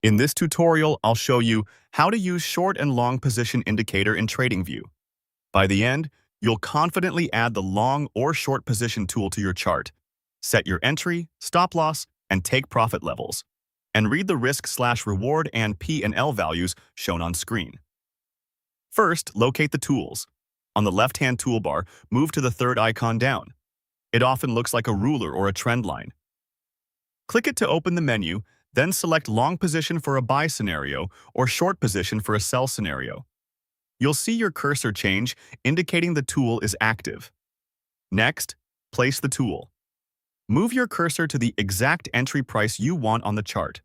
In this tutorial, I'll show you how to use short and long position indicator in Tradingview. By the end, you'll confidently add the long or short position tool to your chart, set your entry, stop loss, and take profit levels, and read the risk/reward and P&L values shown on screen. First, locate the tools. On the left-hand toolbar, move to the third icon down. It often looks like a ruler or a trend line. Click it to open the menu, then select long position for a buy scenario or short position for a sell scenario. You'll see your cursor change, indicating the tool is active. Next, place the tool. Move your cursor to the exact entry price you want on the chart.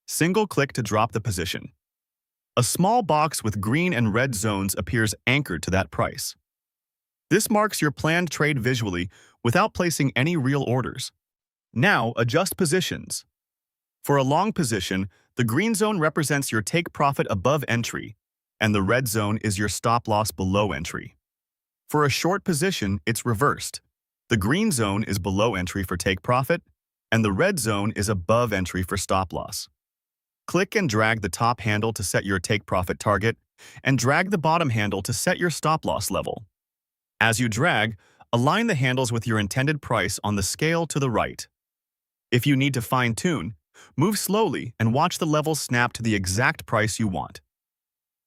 Single-click to drop the position. A small box with green and red zones appears anchored to that price. This marks your planned trade visually without placing any real orders. Now, adjust positions. For a long position, the green zone represents your take profit above entry, and the red zone is your stop loss below entry. For a short position, it's reversed. The green zone is below entry for take profit, and the red zone is above entry for stop loss. Click and drag the top handle to set your take profit target, and drag the bottom handle to set your stop loss level. As you drag, align the handles with your intended price on the scale to the right. If you need to fine-tune, move slowly and watch the levels snap to the exact price you want.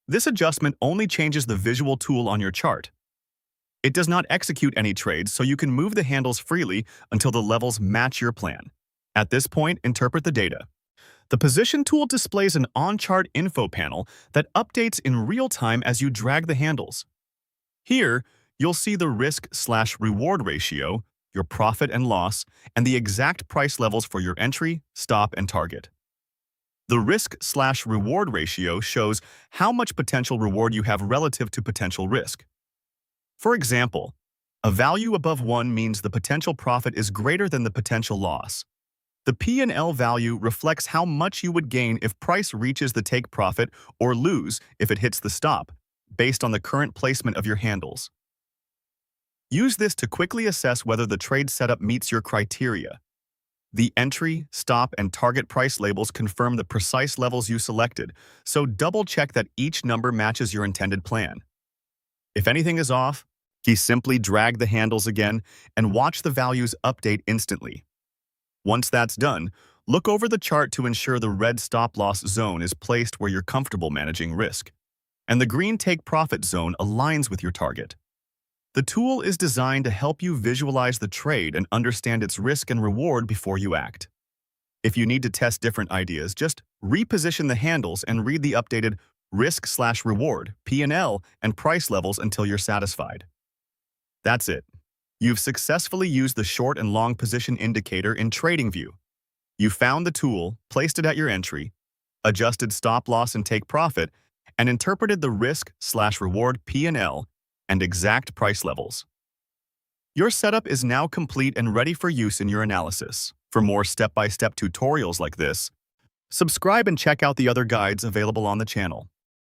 This adjustment only changes the visual tool on your chart. It does not execute any trades, so you can move the handles freely until the levels match your plan. At this point, interpret the data. The position tool displays an on-chart info panel that updates in real time as you drag the handles. Here, you'll see the risk/reward ratio, your profit and loss, and the exact price levels for your entry, stop, and target. The risk/reward ratio shows how much potential reward you have relative to potential risk. For example, a value above 1 means the potential profit is greater than the potential loss. The P&L value reflects how much you would gain if price reaches the take profit or lose if it hits the stop, based on the current placement of your handles. Use this to quickly assess whether the trade setup meets your criteria. The entry, stop, and target price labels confirm the precise levels you selected, so double-check that each number matches your intended plan. If anything is off, you simply drag the handles again and watch the values update instantly. Once that's done, look over the chart to ensure the red stop-loss zone is placed where you're comfortable managing risk, and the green take-profit zone aligns with your target. The tool is designed to help you visualize the trade and understand its risk and reward before you act. If you need to test different ideas, just reposition the handles and read the updated risk/reward, P&L, and price levels until you're satisfied. That's it. You've successfully used the short and long position indicator in Tradingview. You found the tool, placed it at your entry, adjusted stop loss and take profit, and interpreted the risk/reward, P&L, and exact price levels. Your setup is now complete and ready for use in your analysis. For more step-by-step tutorials like this, subscribe and check out the other guides available on the channel.